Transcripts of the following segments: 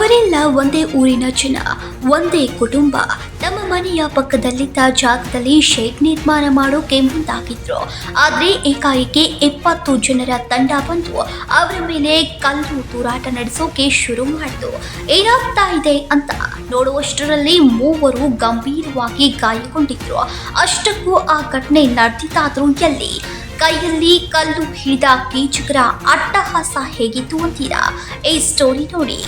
ಅವರೆಲ್ಲ ಒಂದೇ ಊರಿನ ಜನ, ಒಂದೇ ಕುಟುಂಬ. ನಮ್ಮ ಮನೆಯ ಪಕ್ಕದಲ್ಲಿದ್ದ ಜಾಗದಲ್ಲಿ ಶೆಡ್ ನಿರ್ಮಾಣ ಮಾಡೋಕೆ ಮುಂದಾಗಿದ್ರು. ಆದ್ರೆ ಏಕಾಏಕಿ 20 ಜನರ ತಂಡ ಬಂದು ಅವರ ಮೇಲೆ ಕಲ್ಲು ತೂರಾಟ ನಡೆಸೋಕೆ ಶುರು ಮಾಡಿತು. ಏನಾಗ್ತಾ ಇದೆ ಅಂತ ನೋಡುವಷ್ಟರಲ್ಲಿ 3 ಗಂಭೀರವಾಗಿ ಗಾಯಗೊಂಡಿದ್ರು. ಅಷ್ಟಕ್ಕೂ ಆ ಘಟನೆ ನಡೆದಿದ್ದಾದ್ರೂ ಎಲ್ಲಿ? ಕೈಯಲ್ಲಿ ಕಲ್ಲು ಹಿಡಿದ ಕೀಚಕರ ಅಟ್ಟಹಾಸ ಹೇಗಿತ್ತು ಅಂತೀರಾ? ಈ ಸ್ಟೋರಿ ನೋಡಿ.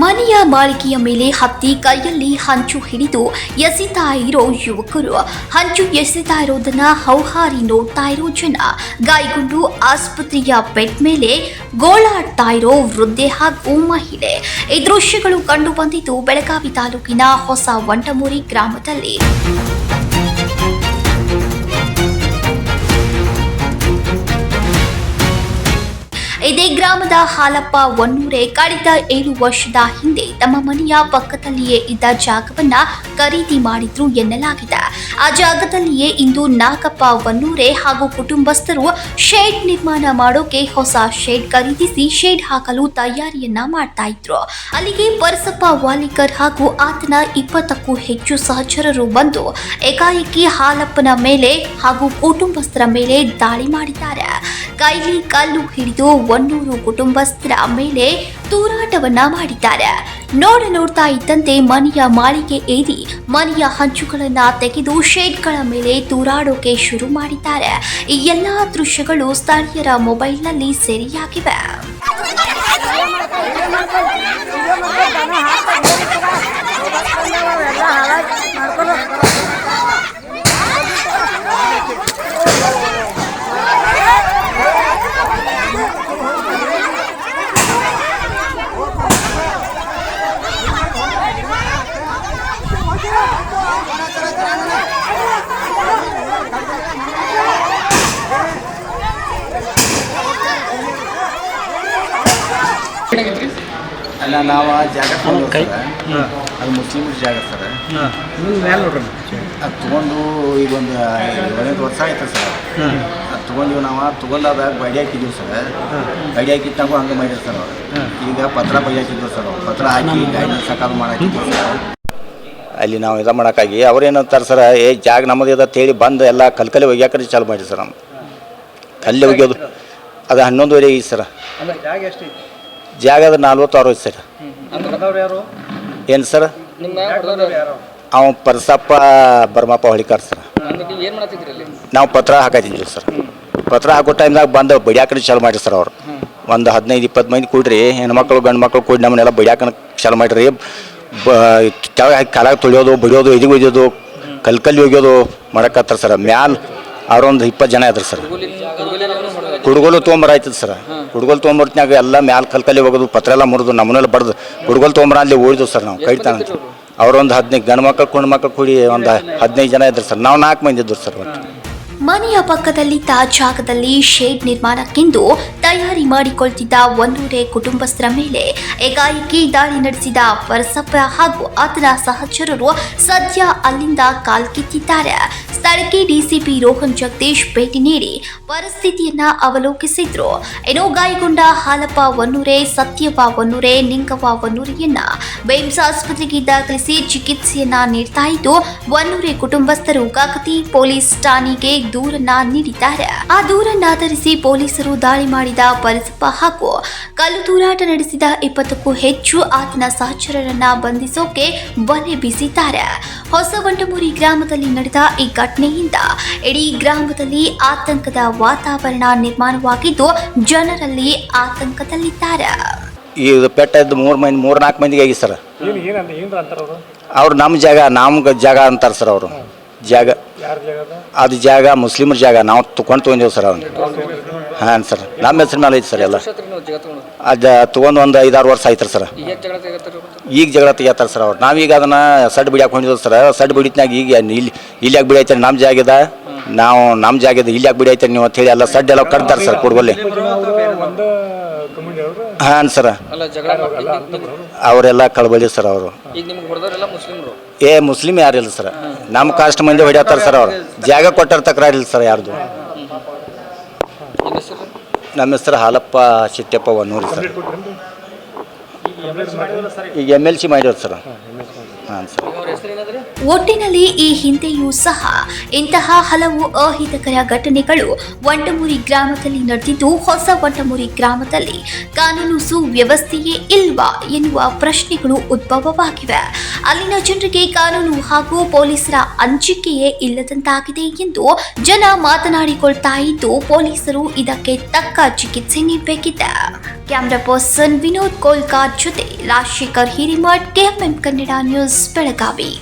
ಮನೆಯ ಮಾಳಿಗೆಯ ಮೇಲೆ ಹತ್ತಿ ಕೈಯಲ್ಲಿ ಹಂಚು ಹಿಡಿದು ಎಸಿತಾ ಇರೋ ಯುವಕರು, ಹಂಚು ಎಸೆತಾ ಇರೋದನ್ನ ಹೌಹಾರಿ ನೋಡ್ತಾ ಇರೋ ಜನ, ಗಾಯಗೊಂಡು ಆಸ್ಪತ್ರೆಯ ಬೆಡ್ ಮೇಲೆ ಗೋಳಾಡ್ತಾ ಇರೋ ವೃದ್ಧೆ ಹಾಗೂ ಮಹಿಳೆ. ಈ ದೃಶ್ಯಗಳು ಕಂಡು ಬಂದಿದ್ದು ಬೆಳಗಾವಿ ತಾಲೂಕಿನ ಹೊಸ ವಂಟಮೂರಿ ಗ್ರಾಮದಲ್ಲಿ. ಇದೇ ಗ್ರಾಮದ ಹಾಲಪ್ಪ ವನ್ನೂರೆ ಕಳೆದ 7 ವರ್ಷದ ಹಿಂದೆ ತಮ್ಮ ಮನೆಯ ಪಕ್ಕದಲ್ಲಿಯೇ ಇದ್ದ ಜಾಗವನ್ನ ಖರೀದಿ ಮಾಡಿದ್ರು ಎನ್ನಲಾಗಿದೆ. ಆ ಜಾಗದಲ್ಲಿಯೇ ಇಂದು ನಾಗಪ್ಪ ವನ್ನೂರೆ ಹಾಗೂ ಕುಟುಂಬಸ್ಥರು ಶೆಡ್ ನಿರ್ಮಾಣ ಮಾಡೋಕೆ ಹೊಸ ಶೆಡ್ ಖರೀದಿಸಿ ಶೆಡ್ ಹಾಕಲು ತಯಾರಿಯನ್ನ ಮಾಡ್ತಾ ಇದ್ರು. ಅಲ್ಲಿಗೆ ಪರಸಪ್ಪ ವಾಲಿಕರ್ ಹಾಗೂ ಆತನ 20ಕ್ಕೂ ಹೆಚ್ಚು ಸಹಚರರು ಬಂದು ಏಕಾಏಕಿ ಹಾಲಪ್ಪನ ಮೇಲೆ ಹಾಗೂ ಕುಟುಂಬಸ್ಥರ ಮೇಲೆ ದಾಳಿ ಮಾಡಿದ್ದಾರೆ. ಕೈಲಿ ಕಲ್ಲು ಹಿಡಿದು 100 ಕುಟುಂಬಸ್ಥರ ಮೇಲೆ ತೂರಾಟವನ್ನ ಮಾಡಿದ್ದಾರೆ. ನೋಡ್ತಾ ಇದ್ದಂತೆ ಮನೆಯ ಮಾಳಿಗೆ ಏರಿ ಮನೆಯ ಹಂಚುಗಳನ್ನ ತೆಗೆದು ಶೆಡ್ಗಳ ಮೇಲೆ ತೂರಾಡೋಕೆ ಶುರು ಮಾಡಿದ್ದಾರೆ. ಈ ಎಲ್ಲಾ ದೃಶ್ಯಗಳು ಸ್ಥಳೀಯರ ಮೊಬೈಲ್ನಲ್ಲಿ ಸೆರೆಯಾಗಿವೆ. ಅಲ್ಲ, ನಾವು ಆ ಜಾಗ ಅದು ಮುಸ್ಲಿಮ್ಸ್ ಜಾಗ ಸರ್. ಅದು ತೊಗೊಂಡು ಈಗ ಒಂದು 7 ವರ್ಷ ಆಯ್ತು ಸರ್. ಅದು ತೊಗೊಂಡಿವಿ. ನಾವು ತೊಗೊಂಡಾದಾಗ ಬಡಿ ಹಾಕಿದ್ದೀವಿ ಸರ್. ಬಡಿ ಹಾಕಿಟ್ಟಾಗೂ ಹಂಗೆ ಮಾಡಿದ್ರು ಸರ್ ಅವರು. ಈಗ ಪತ್ರ ಬಡಿ ಹಾಕಿದ್ರು ಸರ್. ಅವ್ರು ಪತ್ರ ಹಾಕಿ ಗಾಡಿ ಸಕಾಲು ಮಾಡಾಕಿದ್ರು ಸರ್. ಅಲ್ಲಿ ನಾವು ಇದು ಮಾಡೋಕ್ಕಾಗಿ ಅವ್ರೇನಂತಾರೆ ಸರ್, ಜಾಗ ನಮ್ಮದು ಇದೆ ಅಂತೇಳಿ ಬಂದು ಎಲ್ಲ ಕಲ್ಕಲ್ಲಿ ಒಗ್ಯಾಕಡೆ ಚಾಲು ಮಾಡಿದ್ರು ಸರ್. ನಮ್ಮ ಕಲ್ಲಿ ಒಗ್ಯೋದು ಅದು 11:30 ಐತಿ ಸರ್. ಜಾಗದ 40-60 ಐತಿ ಸರ್. ಏನು ಸರ್? ಅವ ಪರಸಪ್ಪ ಬರ್ಮಪ್ಪ ಹೊಳಿಕಾರ್ ಸರ್. ನಾವು ಪತ್ರ ಹಾಕತ್ತಿದ್ವಿ ಸರ್. ಪತ್ರ ಹಾಕೋ ಟೈಮ್ದಾಗ ಬಂದು ಬಡಿಯಾಕಡೆ ಚಾಲು ಮಾಡಿರಿ ಸರ್. ಅವ್ರು ಒಂದು 15-20 ಮಂದಿ ಕೂಡ್ರಿ, ಹೆಣ್ಮಕ್ಳು ಗಂಡು ಮಕ್ಳು ಕೂಡಿ ನಮ್ಮನ್ನೆಲ್ಲ ಬಡಿಯಾಕನ ಚಾಲು ಮಾಡಿರಿ. ಕೆಳಗೆ ಹಾಕಿ ಕಾಲಾಗ ತೊಳೆಯೋದು, ಬಡಿಯೋದು, ಎದಿಗೆ ಒಯ್ಯೋದು, ಕಲ್ಕಲ್ಲಿ ಒಗ್ಯೋದು ಮಾಡಕತ್ತಾರ ಸರ್. ಮ್ಯಾಲ ಅವ್ರೊಂದು 20 ಜನ ಇದ್ರು ಸರ್. ಕುಡುಗೋಲು ತೊಗೊಂಬರ ಆಯ್ತದ ಸರ್. ಕುಡುಗೋಲು ತೊಗೊಂಬರ್ತಿನಾಗ ಎಲ್ಲ ಮ್ಯಾಲ ಕಲ್ಕಲ್ಲಿ ಹೋಗೋದು, ಪತ್ರ ಎಲ್ಲ ಮುರಿದು ನಮ್ಮನ್ನೆಲ್ಲ ಬಡ್ದು ಕುಡುಗೋಲು ತೊಗೊಂಬರ ಅಲ್ಲಿ ಓಡಿದ್ವು ಸರ್. ನಾವು ಕೈತಾನ ಅವ್ರೊಂದು 15 ಗಂಡು ಮಕ್ಕಳು ಕುಂಡು ಮಕ್ಕಳು ಕೂಡಿ ಒಂದು 15 ಜನ ಇದ್ರು ಸರ್. ನಾವು 4 ಮಂದಿ ಇದ್ರು ಸರ್. ಒಟ್ಟು ಮನೆಯ ಪಕ್ಕದಲ್ಲಿದ್ದ ಜಾಗದಲ್ಲಿ ಶೆಡ್ ನಿರ್ಮಾಣಕ್ಕೆಂದು ತಯಾರಿ ಮಾಡಿಕೊಳ್ತಿದ್ದ 100 ಕುಟುಂಬಸ್ಥರ ಮೇಲೆ ಏಕಾಏಕಿ ದಾಳಿ ನಡೆಸಿದ ಪರಸಪ್ಪ ಹಾಗೂ ಆತನ ಸಹಚರರು ಸದ್ಯ ಅಲ್ಲಿಂದ ಕಾಲ್ಕಿತ್ತಿದ್ದಾರೆ. ಸ್ಥಳಕ್ಕೆ ಡಿಸಿಪಿ ರೋಹನ್ ಜಗದೀಶ್ ಭೇಟಿ ನೀಡಿ ಪರಿಸ್ಥಿತಿಯನ್ನ ಅವಲೋಕಿಸಿದ್ರು. ಏನೋ ಗಾಯಗೊಂಡ ಹಾಲಪ್ಪ ವನ್ನೂರೆ, ಸತ್ಯವ್ವ ವನ್ನೂರೆ, ನಿಂಗವ್ವ ವನ್ನೂರೆಯನ್ನ ಬೇಮ್ಸ್ ಆಸ್ಪತ್ರೆಗೆ ದಾಖಲಿಸಿ ಚಿಕಿತ್ಸೆಯನ್ನ ನೀಡ್ತಾ ಇದ್ದು, ವನ್ನೂರೆ ಕುಟುಂಬಸ್ಥರು ಕಾಕತಿ ಪೊಲೀಸ್ ಠಾಣೆಗೆ ದೂರನ್ನ ನೀಡಿದ್ದಾರೆ. ಆ ದೂರನ್ನಾಧರಿಸಿ ಪೊಲೀಸರು ದಾಳಿ ಮಾಡಿದ ಪರಸಪ್ಪ ಹಾಗೂ ಕಲ್ಲು ತೂರಾಟ ನಡೆಸಿದ 20ಕ್ಕೂ ಹೆಚ್ಚು ಆತನ ಸಹಚರರನ್ನ ಬಂಧಿಸೋಕೆ ಬಲೆ ಬೀಸಿದ್ದಾರೆ. ಹೊಸ ವಂಟಮೂರಿ ಗ್ರಾಮದಲ್ಲಿ ನಡೆದ ಈ ಘಟನೆಯಿಂದ ಇಡೀ ಗ್ರಾಮದಲ್ಲಿ ಆತಂಕದ ವಾತಾವರಣ ನಿರ್ಮಾಣವಾಗಿದ್ದು ಜನರಲ್ಲಿ ಆತಂಕದಲ್ಲಿದ್ದಾರೆ. ಈಗ ಪೆಟ್ಟಿದ್ದು 3-4 ಮಂದಿಗೆ ಆಗಿ ಸರ್. ಅವ್ರು ನಮ್ಮ ಜಾಗ ಅಂತಾರೆ ಸರ್. ಅವರು ಜಾಗ ಅದು ಜಾಗ ಮುಸ್ಲಿಮರ ಜಾಗ. ನಾವು ತೊಗೊಂಡೇವು ಸರ್. ಅವ್ನು ಹಾಂ ಸರ್, ನಮ್ಮ ಹೆಸರು ಮೇಲೆ ಐತೆ ಸರ್. ಎಲ್ಲ ಅದು ತೊಗೊಂಡು ಒಂದು 5-6 ವರ್ಷ ಆಯ್ತು ಸರ್. ಈಗ ಜಗಳ ತೆಗಿತಾರೆ ಸರ್. ಅವ್ರು ನಾವೀಗ ಅದನ್ನು ಸಡ್ ಬಿಡಿ ಹಾಕೊಂಡಿದ್ದೇವೆ ಸರ್. ಸಡ್ ಬಿಡಿತ್ನಾಗ ಈಗ ಇಲ್ಲಿ ಯಾಕೆ ಬಿಡಿ ಆಯ್ತಾರೆ, ನಮ್ಮ ಜಾಗದ ನಾವು ನಮ್ಮ ಜಾಗದ ಇಲ್ಲಿ ಯಾಕೆ ಬಿಡಿ ಆಯ್ತಾರೆ ನೀವು ಅಂತ ಹೇಳಿ ಎಲ್ಲ ಸಡ್ ಎಲ್ಲ ಕಟ್ತಾರೆ ಸರ್. ಕೊಡ್ಬಲ್ಲಿ ಹಾಂ ಸರ್. ಅವರೆಲ್ಲ ಕಳಬಳಿ ಸರ್. ಅವರು ಮುಸ್ಲಿಮ್ ಯಾರಿಲ್ಲ ಸರ್. ನಮ್ಮ ಕಾಸ್ಟ್ ಮಂದಿ ಹೊಡಿಯತ್ತಾರೆ ಸರ್. ಅವ್ರು ಜಾಗ ಕೊಟ್ಟಾರ ತಕರಾರಿಲ್ಲ ಸರ್ ಯಾರ್ದು. ನಮ್ಮ ಹೆಸರು ಹಾಲಪ್ಪ ಚಿಟ್ಟಪ್ಪ ವನ್ನೂರಿ ಸರ್. ಈಗ MLC ಮಾಡಿರೋದು ಸರ್. ಹಾಂ ಸರ್. ಒಟ್ಟಿನಲ್ಲಿ ಈ ಹಿಂದೆಯೂ ಸಹ ಇಂತಹ ಹಲವು ಅಹಿತಕರ ಘಟನೆಗಳು ವಂಟಮೂರಿ ಗ್ರಾಮದಲ್ಲಿ ನಡೆದಿದ್ದು, ಹೊಸ ವಂಟಮೂರಿ ಗ್ರಾಮದಲ್ಲಿ ಕಾನೂನು ಸುವ್ಯವಸ್ಥೆಯೇ ಇಲ್ವಾ ಎನ್ನುವ ಪ್ರಶ್ನೆಗಳು ಉದ್ಭವವಾಗಿವೆ. ಅಲ್ಲಿನ ಜನರಿಗೆ ಕಾನೂನು ಹಾಗೂ ಪೊಲೀಸರ ಅಂಜಿಕೆಯೇ ಇಲ್ಲದಂತಾಗಿದೆ ಎಂದು ಜನ ಮಾತನಾಡಿಕೊಳ್ತಾ ಇದ್ದು, ಪೊಲೀಸರು ಇದಕ್ಕೆ ತಕ್ಕ ಚಿಕಿತ್ಸೆ ನೀಡಬೇಕಿದೆ. ಕ್ಯಾಮರಾ ಪರ್ಸನ್ ವಿನೋದ್ ಕೋಲ್ಕಾರ್ ಜೊತೆ ರಾಜಶೇಖರ್ ಹಿರೇಮಠ್, KFM ಕನ್ನಡ ನ್ಯೂಸ್, ಬೆಳಗಾವಿ.